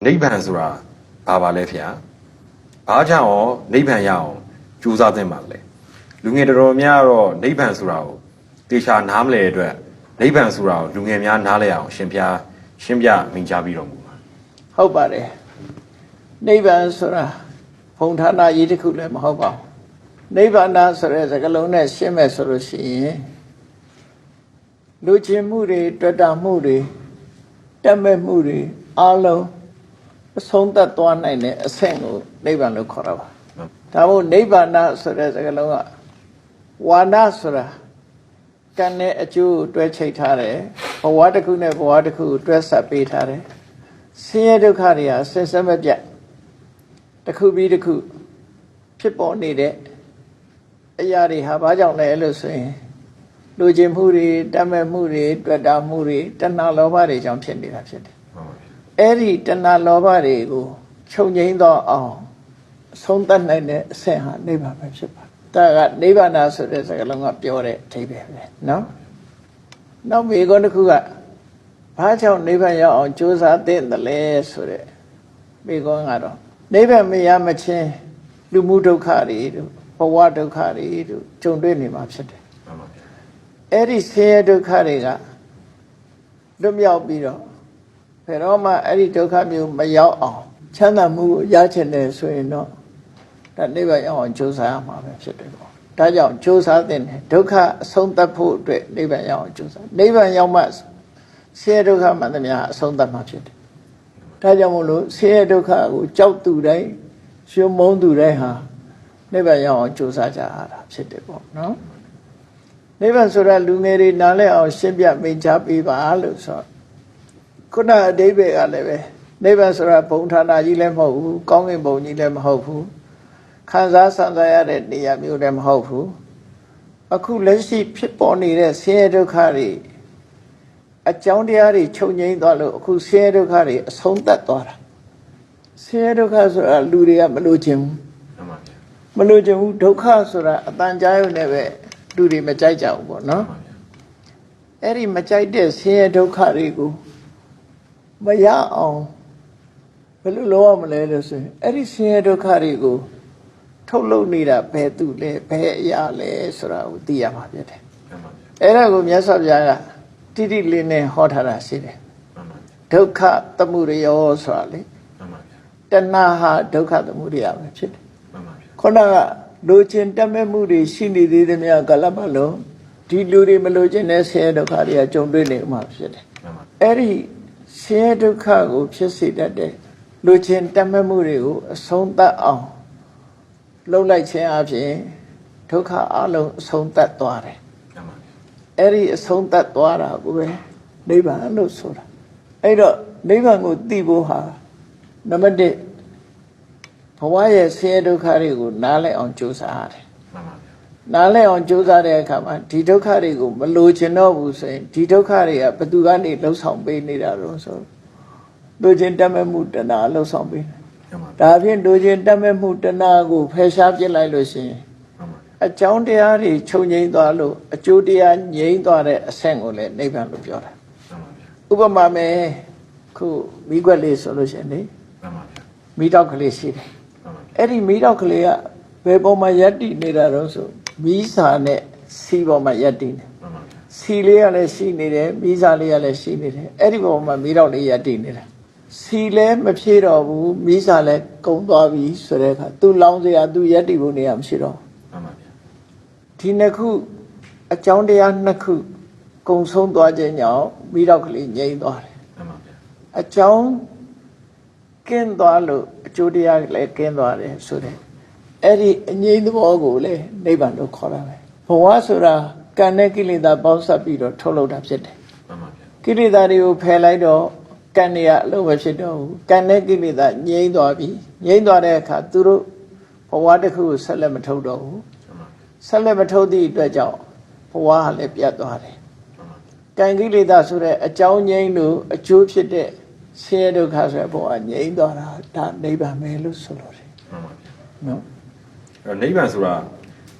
နိဗ္ဗာန်ဆိုတာဘာပါလဲဖေ။ဘာကြောင့်ရောနိဗ္ဗာန်ရအောင်ကြိုးစားသင့်ပါလဲ။လူငယ်တော်များတော့နိဗ္ဗာန်ဆိုတာကိုတေချာနားမလဲအတွက်နိဗ္ဗာန်ဆိုတာကိုလူငယ်များနားလဲအောင်ရှင်းပြမိန့်ကြားပြီးတော်မူပါ။ဟုတ်ပါတယ်။နိဗ္ဗာန်ဆိုတာဘုံဌာနကြီးတစ်ခုလည်းမဟုတ်ပါဘူး။နိဗ္ဗာန်ဆိုတဲ့စကားလုံးနဲ့ရှင်းမယ်ဆိုလို့ရှိရင်လူချင်းမှုတွေတွေ့တာမှုတွေတက်မဲ့မှုတွေအလုံးအဆုံးသတ်သွားနိုင်တဲ့အဆင့်ကိုနိဗ္ဗာန်လို့ခေါ်တာပါ။ဒါမို့နိဗ္ဗာန်ဆိုတဲ့စကားလုံးကဝါဒဆိုတာကံနဲ့အကျိုးတွဲချိတ်ထားတယ်ဘဝတစ်ခုနဲ့ဘဝတစ်ခုကိုတွဲဆက်ပေးထားတယ်ဆင်းရဲဒုက္ခတွေဟာဆင်းရဲမပြတ်တစ်ခုပြီးတစ်ခုဖြစ်ပေါ်နေတဲ့အရာတွေဟာဘာကြောင့်လဲလို့ဆိုရင်လူချင်းမှုတွေတတ်မဲ့မှုတွေတွေ့တာမှုတွေတဏှာလောဘတွေကြောင့်ဖြစ်နေတာဖြစ်တယ်အဲ့ဒီတဏှာလောဘတွေကိုချုပ်ငြိမ်းသောအောင်အဆုံးသတ်နိုင်တဲ့အဆင့်ဟာနိဗ္ဗာန်ပဲဖြစ်ပါတယ်ဒါကနိဗ္ဗာန်ဆိုတဲ့စကားလုံးကပြောတဲ့အဓိပ္ပာယ်ပဲနော်နောက်မိကုန်းတစ်ခုကဘာကြောင့်နိဗ္ဗာန်ရောက်အောင်ကြိုးစားသင့်တယ်လဲဆိုတဲ့မိကုန်းကတော့နိဗ္ဗာန်မရမချင်းလူမှုဒုက္ခတွေတို့ဘဝဒုက္ခတွေတို့ကြုံတွေ့နေမှာဖြစ်တယ်အဲ့ဒီဆင်းရဲဒုက္ခတွေကလွတ်မြောက်ပြီးတော့ဘယ်တော့မှအဲ့ဒီဒုက္ခမျိုးမရောက်အောင်ချမ်းသာမှုကိုရချင်တယ်ဆိုရင်တော့ဒါနိဗ္ဗာန်ရောက်အောင်ကြိုးစားရမှာပဲဖြစ်တယ်ပေါ့ဒါကြောင့်ကြိုးစားတဲ့ဒုက္ခအဆုံးသတ်ဖို့အတွက်နိဗ္ဗာန်ရောက်အောင်ကြိုးစားနိဗ္ဗာန်ရောက်မှဆင်းရဲဒုက္ခမှန်သမျှအဆုံးသတ်မှာဖြစ်တယ်ဒါကြောင့်မို့လို့ဆင်းရဲဒုက္ခကိုကြောက်သူတိုင်းရှင်မုန်းသူတိုင်းဟာနိဗ္ဗာန်ရောက်အောင်ကြိုးစားကြရတာဖြစ်တယ်ပေါ့နော်နိဗ္ဗာန်ဆိုတာလူငယ်တွေနားလည်အောင်ရှင်းပြမိန့်ကြားပေးပါလို့ဆိုခုနအဓိပ္ပာယ်ကလည်းပဲနိဗ္ဗာန်ဆိုတာဘုံဌာနကြီးလည်းမဟုတ်ဘူးကောင်းကင်ဘုံကြီးလည်းမဟုတ်ဘူးခံစားဆံစားရတဲ့နေရာမျိုးလည်းမဟုတ်ဘူးအခုလက်ရှိဖြစ်ပေါ်နေတဲ့ဆင်းရဲဒုက္ခတွေအကြောင်းတရားတွေချုပ်ငြိမ်းသွားလို့အခုဆင်းရဲဒုက္ခတွေအဆုံးသတ်သွားတာဆင်းရဲဒုက္ခဆိုတာလူတွေကမလို့ခြင်းဘူးမလို့ခြင်းဘူးဒုက္ခဆိုတာအတန်ကြာရုံနဲ့ပဲလူတွေမကြိုက်ကြဘူးပေါ့နော်အဲ့ဒီမကြိုက်တဲ့ဆင်းရဲဒုက္ခတွေကိုမရအောင်ဘယ်လိုလုပ်ရမလဲလို့ဆိုရင်အဲ့ဒီဆင်းရဲဒုက္ခတွေကိုထုတ်လုပ်နေတာဘယ်သူလဲဘယ်အရာလဲဆိုတာကိုသိရမှာဖြစ်တယ်အဲ့ဒါကိုမြတ်စွာဘုရားကတိတိလေးနဲ့ဟောထားတာရှိတယ်ဒုက္ခသမုဒယောဆိုတာလေတဏှာဟာဒုက္ခသမုဒယပဲဖြစ်တယ်ခုနကလူချင်းတက်မဲ့မှုတွေရှိနေသေးတယ်များကလပ်ပါလို့ဒီလူတွေမလို့ခြင်းနဲ့ဆင်းရဲဒုက္ခတွေကကြုံတွေ့နေမှာဖြစ်တယ်အဲ့ဒီဆင်းရဲဒုက္ခကိုဖြစ်စေတတ်တဲ့လူချင်းတက်မဲ့မှုတွေကိုအဆုံးသတ်အောင်လှုပ်လိုက်ခြင်းအပြင်ဒုက္ခအလုံးအဆုံးသတ်သွားတယ်အဲ့ဒီအဆုံးသတ်သွားတာကိုပဲနိဗ္ဗာန်လို့ဆိုတာအဲ့တော့နိဗ္ဗာန်ကိုသိဖို့ဟာနံပါတ်1ဘဝရဲ့ဆင်းရဲဒုက္ခတွေကိုနားလည်အောင်ကြိုးစားရတယ်နားလည်အောင်ကြိုးစားတဲ့အခါမှာဒီဒုက္ခတွေကိုမလိုချင်တော့ဘူးဆိုရင်ဒီဒုက္ခတွေကဘယ်သူကနေလှုပ်ဆောင်ပေးနေတာတော့ဆိုလိုချင်တတ်မဲ့မှုတဏှာလှုပ်ဆောင်ပေးဒါဖြင့်လိုချင်တတ်မဲ့မှုတဏှာကိုဖယ်ရှားပြစ်လိုက်လို့ရှိရင်အကြောင်းတရားတွေချုပ်ငြိမ်းသွားလို့အကျိုးတရားငြိမ်းသွားတဲ့အဆင့်ကိုလည်းနိဗ္ဗာန်လို့ပြောတာဥပမာမယ်ခုမိခွက်လေးဆိုလို့ရှိရင်လေမိတောက်ကလေးရှိတယ်အဲ့ဒီမီးတောက်ကလေးကဘယ်ပေါ်မှာရပ်တည်နေတာတော့ဆိုမီးစာနဲ့စီပေါ်မှာရပ်တည်နေစီလေးကလည်းရှိနေတယ်မီးစာလေးကလည်းရှိနေတယ်အဲ့ဒီပေါ်မှာမီးတောက်လေးရပ်တည်နေတာစီလည်းမဖြေတော့ဘူးမီးစာလည်းကုန်းသွားပြီဆိုတဲ့အခါသူလောင်းစရာသူရပ်တည်ဖို့နေရာမရှိတော့ဒီနှစ်ခုအကြောင်းတရားနှစ်ခုကုံဆုံးသွားခြင်းကြောင့်မီးတောက်ကလေးငြိမ်းသွားတယ်အကြောင်းကင်းသွားလို့အကျိုးတရားလည်းကင်းသွားတယ်ဆိုတဲ့အဲ့ဒီအငြိမ်းသဘောကိုလည်းနိဗ္ဗာန်လို့ခေါ်တာပဲဘဝဆိုတာကံနဲ့ကိလေသာပေါင်းစပ်ပြီးတော့ထုတ်လုပ်တာဖြစ်တယ်ကိလေသာတွေကိုဖယ်လိုက်တော့ကံတွေကအလုံးမဖြစ်တော့ဘူးကံနဲ့ကိလေသာငြိမ်းသွားပြီငြိမ်းသွားတဲ့အခါသူတို့ဘဝတစ်ခုကိုဆက်လက်မထုတ်တော့ဘူးဆက်လက်မထုတ်သည့်အတွက်ကြောင့်ဘဝဟာလည်းပြတ်သွားတယ်ကံကိလေသာဆိုတဲ့အကြောင်းငြိမ်းလို့အကျိုးဖြစ်တဲ့ဆင်းရဲဒုက္ခဆိုတဲ့ဘဝငြိမ်းသွားတာဒါနိဗ္ဗာန်ပဲလို့ဆိုလို့တယ်နော်အဲ့နိဗ္ဗာန်ဆိုတာ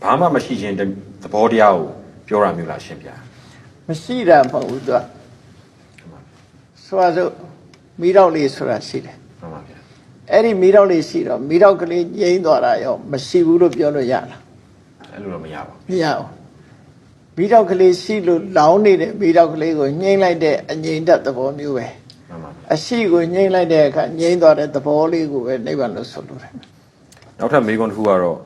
ဘာမှမရှိခြင်းသဘောတရားကိုပြောတာမျိုးလားရှင်းပြမရှိတာမဟုတ်ဘူးသူကဆိုတော့မိတော့လေးဆိုတာရှိတယ် အဲ့ဒီမိတော့လေးရှိတော့မိတော့ကလေးငြိမ်းသွားတာရောမရှိဘူးလို့ပြောလို့ရလား အဲ့လိုတော့မရပါဘူး မရဘူးမိတော့ကလေးရှိလို့လောင်းနေတဲ့မိတော့ကလေးကိုငြိမ်းလိုက်တဲ့အငြိမ်သက်သဘောမျိုးပဲ မှန်ပါ အရှိကိုငြိမ်းလိုက်တဲ့အခါငြိမ်းသွားတဲ့သဘောလေးကိုပဲနိဗ္ဗာန်လို့ဆိုလိုတယ် နောက်ထပ်မေးခွန်းတစ်ခုကတော့